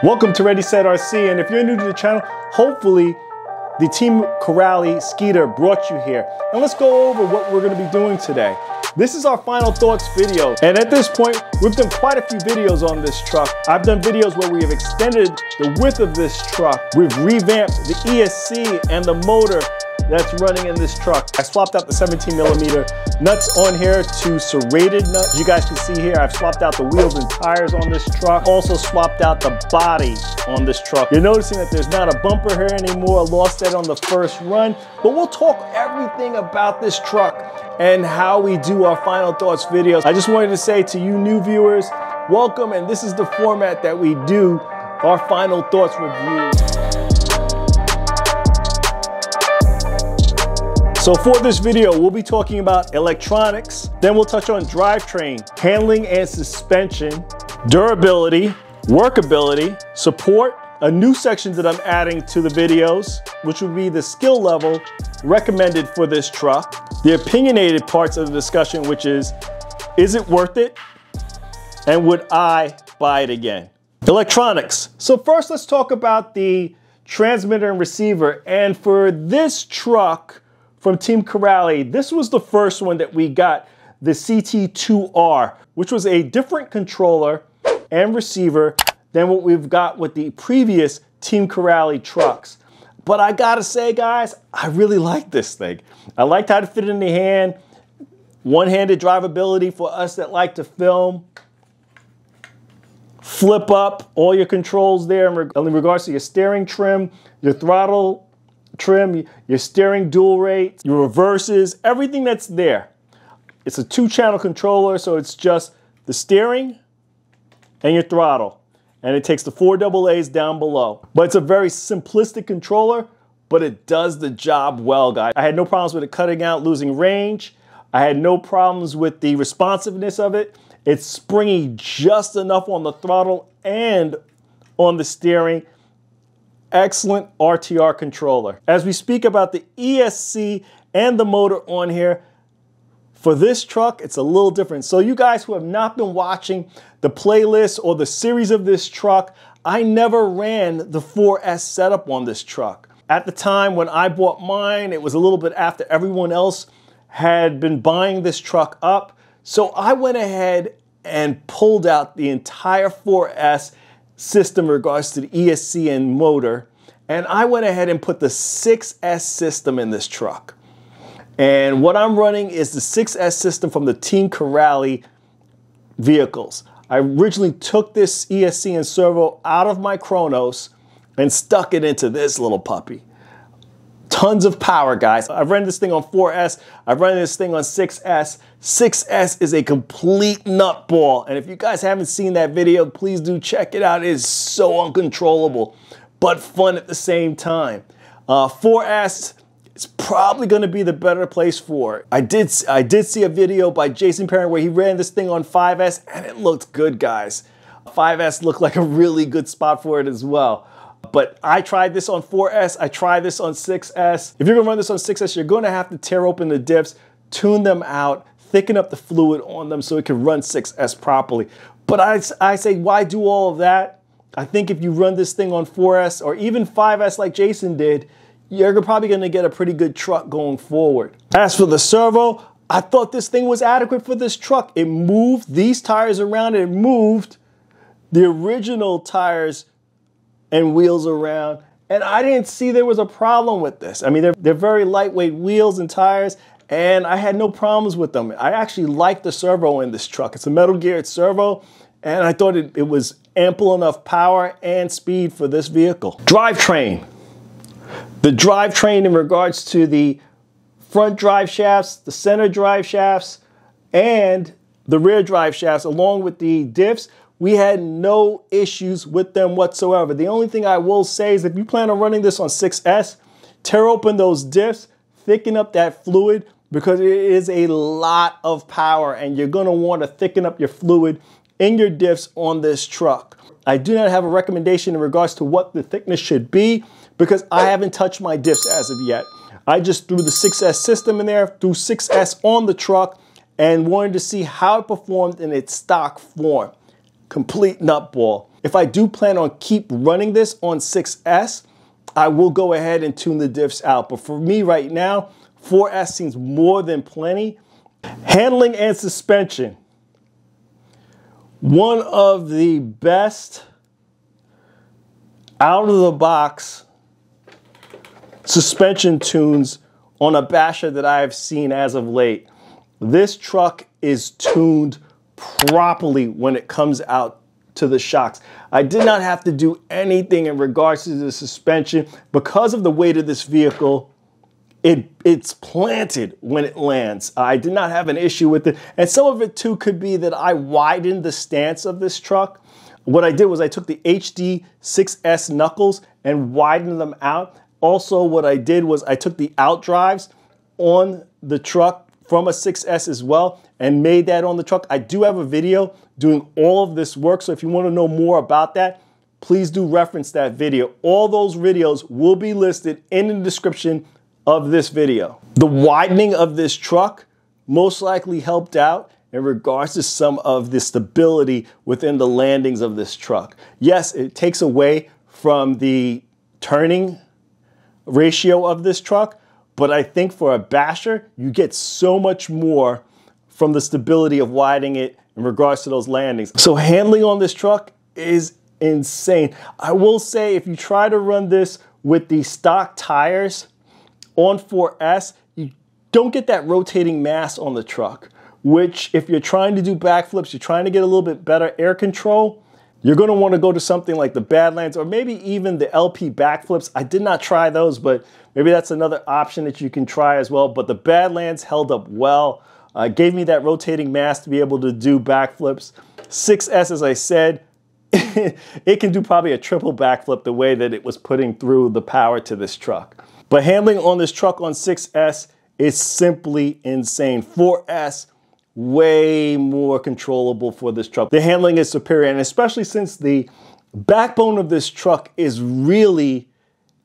Welcome to Ready Set RC, and if you're new to the channel, hopefully the Team Corally Sketer brought you here. And let's go over what we're going to be doing today. This is our final thoughts video, and at this point we've done quite a few videos on this truck. I've done videos where we have extended the width of this truck. We've revamped the ESC and the motor that's running in this truck. I swapped out the 17mm nuts on here to serrated nuts. You guys can see here, I've swapped out the wheels and tires on this truck. Also swapped out the body on this truck. You're noticing that there's not a bumper here anymore. Lost that on the first run. But we'll talk everything about this truck and how we do our final thoughts videos. I just wanted to say to you new viewers, welcome, and this is the format that we do our final thoughts review. So for this video, we'll be talking about electronics, then we'll touch on drivetrain, handling and suspension, durability, workability, support, a new section that I'm adding to the videos, which will be the skill level recommended for this truck, the opinionated parts of the discussion, which is it worth it? And would I buy it again? Electronics. So first let's talk about the transmitter and receiver. And for this truck, from Team Corally, this was the first one that we got, the CT2R, which was a different controller and receiver than what we've got with the previous Team Corally trucks. But I gotta say, guys, I really like this thing. I liked how it fit in the hand, one-handed drivability for us that like to film, flip up all your controls there in regards to your steering trim, your throttle trim, your steering dual rate, your reverses, everything that's there. It's a 2-channel controller, so it's just the steering and your throttle. And it takes the 4 AA's down below. But it's a very simplistic controller, but it does the job well, guys. I had no problems with it cutting out, losing range. I had no problems with the responsiveness of it. It's springy just enough on the throttle and on the steering. Excellent RTR controller. As we speak about the ESC and the motor on here, for this truck, it's a little different. So you guys who have not been watching the playlist or the series of this truck, I never ran the 4S setup on this truck. At the time when I bought mine, it was a little bit after everyone else had been buying this truck up. So I went ahead and pulled out the entire 4S system in regards to the ESC and motor, and I went ahead and put the 6S system in this truck. And what I'm running is the 6S system from the Team Corally vehicles. I originally took this ESC and servo out of my Kronos and stuck it into this little puppy. Tons of power, guys. I've run this thing on 4S. I've run this thing on 6S. 6S is a complete nutball. And if you guys haven't seen that video, please do check it out. It is so uncontrollable, but fun at the same time. 4S is probably going to be the better place for it. I did see a video by Jason Perrin where he ran this thing on 5S, and it looked good, guys. 5S looked like a really good spot for it as well. But I tried this on 4S, I tried this on 6S. If you're gonna run this on 6S, you're gonna have to tear open the diffs, tune them out, thicken up the fluid on them so it can run 6S properly. But I say, why do all of that? I think if you run this thing on 4S or even 5S like Jason did, you're probably gonna get a pretty good truck going forward. As for the servo, I thought this thing was adequate for this truck. It moved these tires around, it moved the original tires and wheels around, and I didn't see there was a problem with this. I mean, they're very lightweight wheels and tires, and I had no problems with them. I actually like the servo in this truck. It's a metal geared servo, and I thought it was ample enough power and speed for this vehicle. Drivetrain. The drivetrain in regards to the front drive shafts, the center drive shafts, and the rear drive shafts, along with the diffs, we had no issues with them whatsoever. The only thing I will say is if you plan on running this on 6S, tear open those diffs, thicken up that fluid, because it is a lot of power and you're gonna wanna thicken up your fluid in your diffs on this truck. I do not have a recommendation in regards to what the thickness should be because I haven't touched my diffs as of yet. I just threw the 6S system in there, threw 6S on the truck, and wanted to see how it performed in its stock form. Complete nutball. If I do plan on keep running this on 6S, I will go ahead and tune the diffs out. But for me right now, 4S seems more than plenty. Handling and suspension. One of the best out of the box suspension tunes on a basher that I have seen as of late. This truck is tuned properly when it comes out to the shocks. I did not have to do anything in regards to the suspension because of the weight of this vehicle. It's planted when it lands. I did not have an issue with it. And some of it too could be that I widened the stance of this truck. What I did was I took the HD 6S knuckles and widened them out. Also, what I did was I took the out drives on the truck from a 6S as well and made that on the truck. I do have a video doing all of this work, so if you want to know more about that, please do reference that video. All those videos will be listed in the description of this video. The widening of this truck most likely helped out in regards to some of the stability within the landings of this truck. Yes, it takes away from the turning ratio of this truck, but I think for a basher, you get so much more from the stability of widening it in regards to those landings. So handling on this truck is insane. I will say if you try to run this with the stock tires on 4S, you don't get that rotating mass on the truck, which if you're trying to do backflips, you're trying to get a little bit better air control, you're going to want to go to something like the Badlands or maybe even the LP backflips. I did not try those, but maybe that's another option that you can try as well. But the Badlands held up well, gave me that rotating mass to be able to do backflips. 6S, as I said, it can do probably a triple backflip the way that it was putting through the power to this truck. But handling on this truck on 6S is simply insane. 4S, way more controllable for this truck. The handling is superior, and especially since the backbone of this truck is really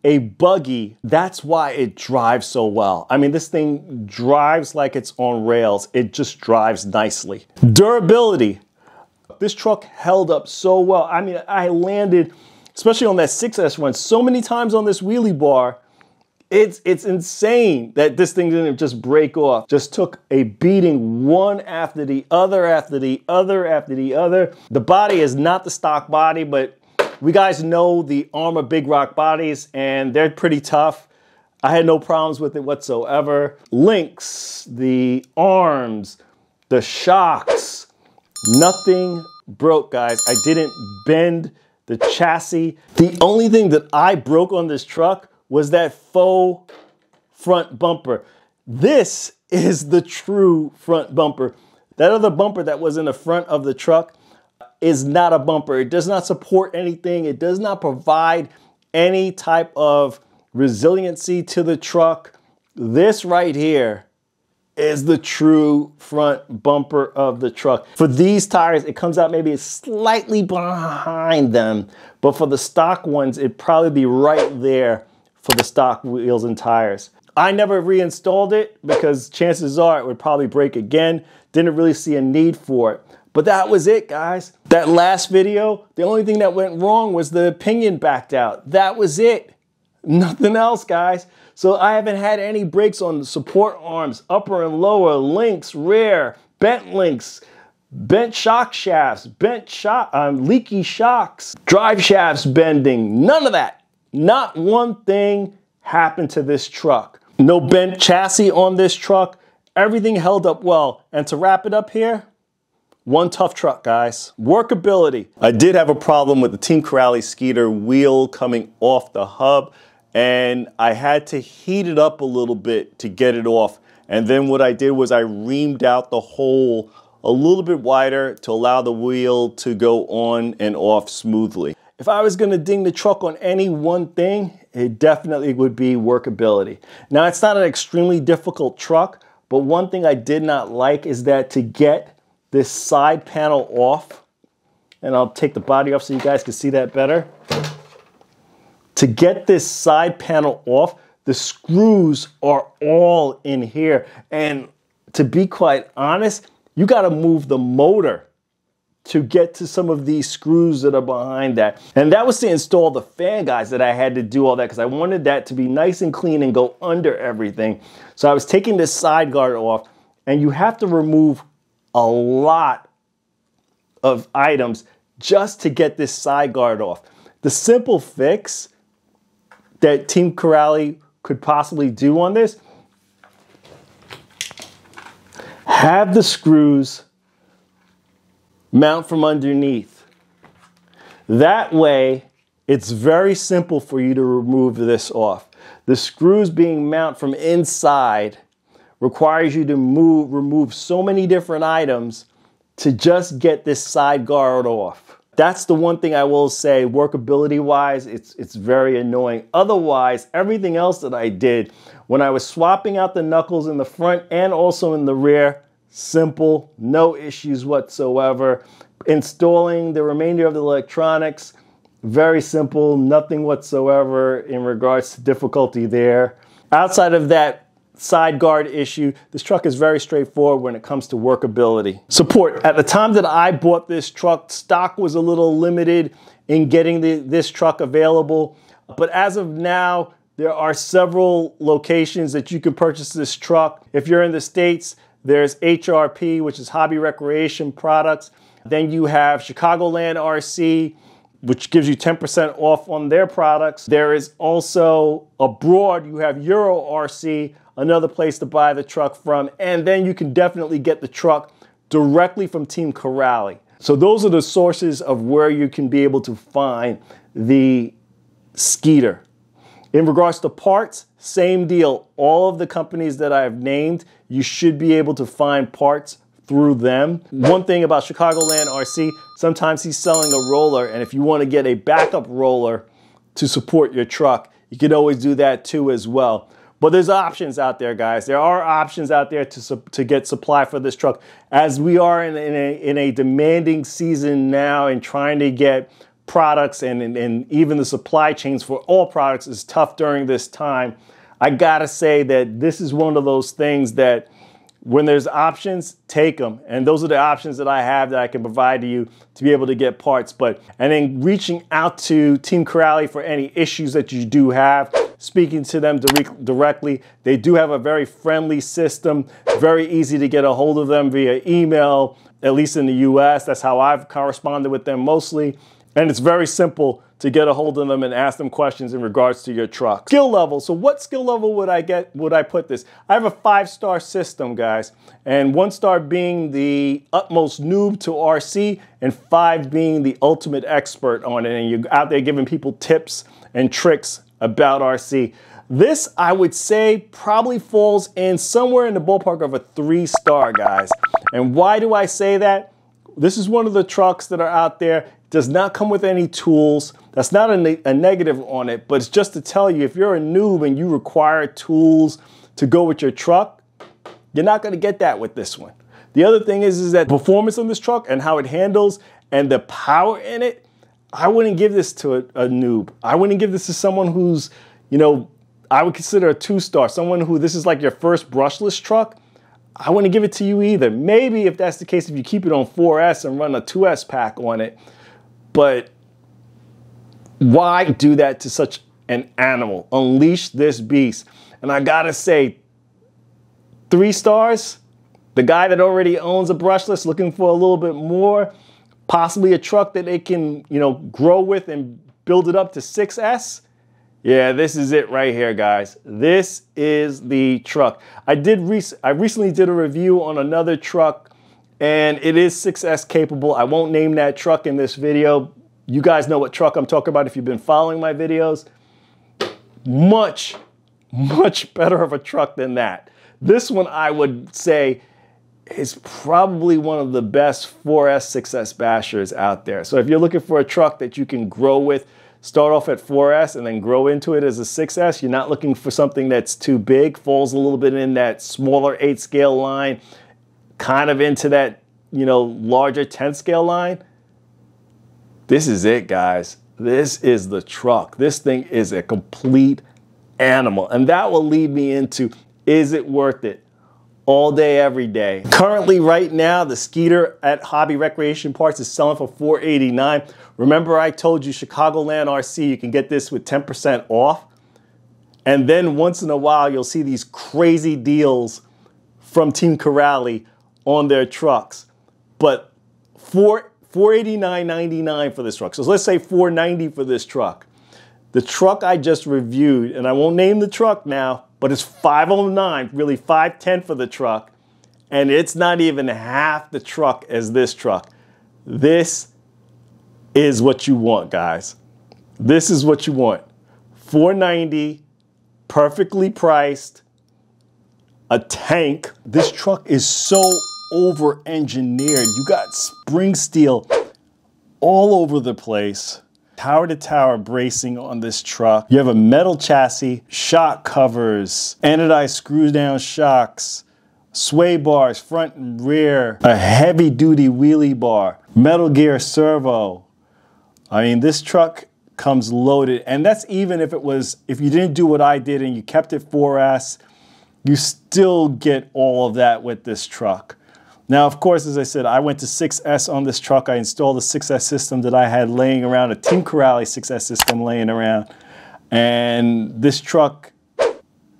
a buggy, that's why it drives so well. I mean, this thing drives like it's on rails. It just drives nicely. Durability. This truck held up so well. I mean, I landed, especially on that 6S run, so many times on this wheelie bar. It's insane that this thing didn't just break off. Just took a beating one after the other, after the other, after the other. The body is not the stock body, but we guys know the Armor Big Rock bodies, and they're pretty tough. I had no problems with it whatsoever. Links, the arms, the shocks, nothing broke, guys. I didn't bend the chassis. The only thing that I broke on this truck was that faux front bumper. This is the true front bumper. That other bumper that was in the front of the truck is not a bumper. It does not support anything. It does not provide any type of resiliency to the truck. This right here is the true front bumper of the truck. For these tires, it comes out maybe slightly behind them, but for the stock ones, it'd probably be right there for the stock wheels and tires. I never reinstalled it because chances are it would probably break again. Didn't really see a need for it. But that was it, guys. That last video, the only thing that went wrong was the pinion backed out. That was it. Nothing else, guys. So I haven't had any breaks on the support arms, upper and lower, links, rear, bent links, bent shock shafts, leaky shocks, drive shafts bending, none of that. Not one thing happened to this truck. No bent chassis on this truck. Everything held up well. And to wrap it up here, one tough truck, guys. Workability. I did have a problem with the Team Corally Sketer wheel coming off the hub, and I had to heat it up a little bit to get it off. And then what I did was I reamed out the hole a little bit wider to allow the wheel to go on and off smoothly. If I was gonna ding the truck on any one thing, it definitely would be workability. Now, it's not an extremely difficult truck, but one thing I did not like is that to get this side panel off, and I'll take the body off so you guys can see that better. To get this side panel off, the screws are all in here. And to be quite honest, you gotta move the motor to get to some of these screws that are behind that. And that was to install the fan guides that I had to do all that because I wanted that to be nice and clean and go under everything. So I was taking this side guard off, and you have to remove a lot of items just to get this side guard off. The simple fix that Team Corally could possibly do on this, have the screws mount from underneath. That way, it's very simple for you to remove this off. The screws being mounted from inside requires you to remove so many different items to just get this side guard off. That's the one thing I will say, workability wise, it's very annoying. Otherwise, everything else that I did when I was swapping out the knuckles in the front and also in the rear, simple, no issues whatsoever. Installing the remainder of the electronics, very simple, nothing whatsoever in regards to difficulty there. Outside of that side guard issue, this truck is very straightforward when it comes to workability. Support. At the time that I bought this truck, stock was a little limited in getting this truck available. But as of now, there are several locations that you can purchase this truck. If you're in the States, there's HRP, which is Hobby Recreation Products. Then you have Chicagoland RC, which gives you 10% off on their products. There is also abroad, you have Euro RC, another place to buy the truck from. And then you can definitely get the truck directly from Team Corally. So those are the sources of where you can be able to find the Sketer. In regards to parts, same deal. All of the companies that I've named, you should be able to find parts through them. One thing about Chicagoland RC, sometimes he's selling a roller, and if you want to get a backup roller to support your truck, you can always do that too as well. But there's options out there, guys. There are options out there to get supply for this truck. As we are in a demanding season now and trying to get products and even the supply chains for all products is tough during this time. I gotta say that this is one of those things that when there's options, take them. And those are the options that I have that I can provide to you to be able to get parts. And then reaching out to Team Corally for any issues that you do have, speaking to them directly. They do have a very friendly system, very easy to get a hold of them via email, at least in the US. That's how I've corresponded with them mostly. And it's very simple to get a hold of them and ask them questions in regards to your truck. Skill level. So what skill level would I put this? I have a 5-star system, guys. And 1 star being the utmost noob to RC and 5 being the ultimate expert on it. And you're out there giving people tips and tricks about RC. This, I would say, probably falls in somewhere in the ballpark of a 3-star, guys. And why do I say that? This is one of the trucks that are out there. Does not come with any tools. That's not a negative on it, but it's just to tell you, if you're a noob and you require tools to go with your truck, you're not gonna get that with this one. The other thing is that performance on this truck and how it handles and the power in it, I wouldn't give this to a noob. I wouldn't give this to someone who's, I would consider a 2-star, someone who this is like your first brushless truck. I wouldn't give it to you either. Maybe if that's the case, if you keep it on 4S and run a 2S pack on it, but why do that to such an animal? Unleash this beast. And I gotta say, 3 stars, the guy that already owns a brushless looking for a little bit more, possibly a truck that they can, grow with and build it up to 6S. Yeah, this is it right here, guys. This is the truck. I recently did a review on another truck, and it is 6S capable. I won't name that truck in this video. You guys know what truck I'm talking about if you've been following my videos. Much, much better of a truck than that. This one, I would say, is probably one of the best 4S, 6S bashers out there. So if you're looking for a truck that you can grow with, start off at 4S and then grow into it as a 6S. You're not looking for something that's too big, falls a little bit in that smaller 8 scale line, kind of into that, larger 10 scale line. This is it, guys. This is the truck. This thing is a complete animal. And that will lead me into, is it worth it? all day, every day. Currently, right now, the Sketer at Hobby Recreation Parts is selling for $489. Remember I told you Chicagoland RC, you can get this with 10% off? And then once in a while, you'll see these crazy deals from Team Corally on their trucks. But $489.99 for this truck. So let's say $490 for this truck. The truck I just reviewed, and I won't name the truck now, but it's $509, really $510 for the truck. And it's not even half the truck as this truck. This is what you want, guys. This is what you want. $490, perfectly priced, a tank. This truck is so over-engineered. You got spring steel all over the place. Tower-to-tower bracing on this truck. You have a metal chassis, shock covers, anodized screw-down shocks, sway bars front and rear, a heavy-duty wheelie bar, metal gear servo. I mean, this truck comes loaded, and that's even if you didn't do what I did and you kept it 4S, you still get all of that with this truck. Now, of course, as I said, I went to 6S on this truck. I installed a 6S system that I had laying around, a Team Corally 6S system laying around. And this truck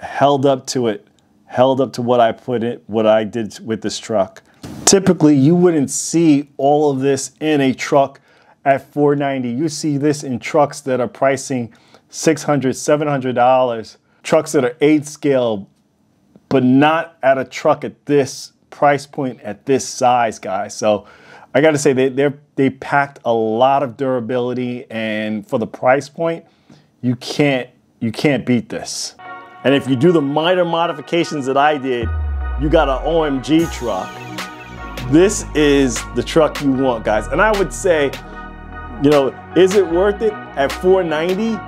held up to it, held up to what I did with this truck. Typically, you wouldn't see all of this in a truck at $490. You see this in trucks that are pricing $600, $700, trucks that are 8 scale, but not at a truck at this price point at this size, guys. So I got to say they packed a lot of durability, and for the price point, you can't beat this. And if you do the minor modifications that I did, you got an OMG truck. This is the truck you want, guys. And I would say, you know, is it worth it at $490?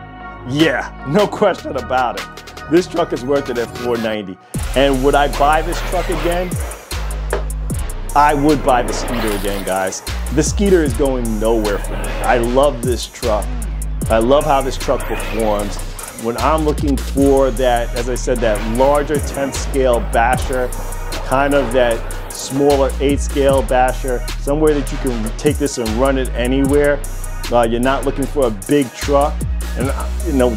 Yeah, no question about it. This truck is worth it at $490. And would I buy this truck again? I would buy the Sketer again, guys. The Sketer is going nowhere for me. I love this truck. I love how this truck performs. When I'm looking for that, as I said, that larger 10th scale basher, kind of that smaller 8 scale basher, somewhere that you can take this and run it anywhere. You're not looking for a big truck. And you know,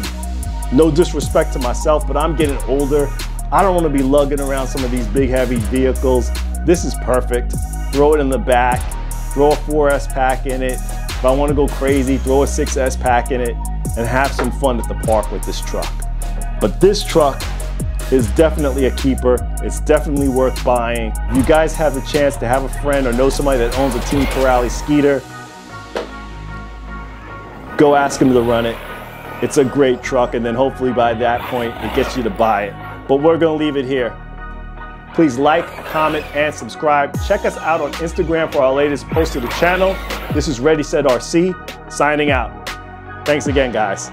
no disrespect to myself, but I'm getting older. I don't want to be lugging around some of these big heavy vehicles. This is perfect. Throw it in the back, throw a 4S pack in it. If I want to go crazy, throw a 6S pack in it and have some fun at the park with this truck. But this truck is definitely a keeper. It's definitely worth buying. If you guys have the chance to have a friend or know somebody that owns a Team Corally Sketer, go ask him to run it. It's a great truck, and then hopefully by that point, it gets you to buy it. But we're gonna leave it here. Please like, comment, and subscribe. Check us out on Instagram for our latest post to the channel. This is Ready Set RC, signing out. Thanks again, guys.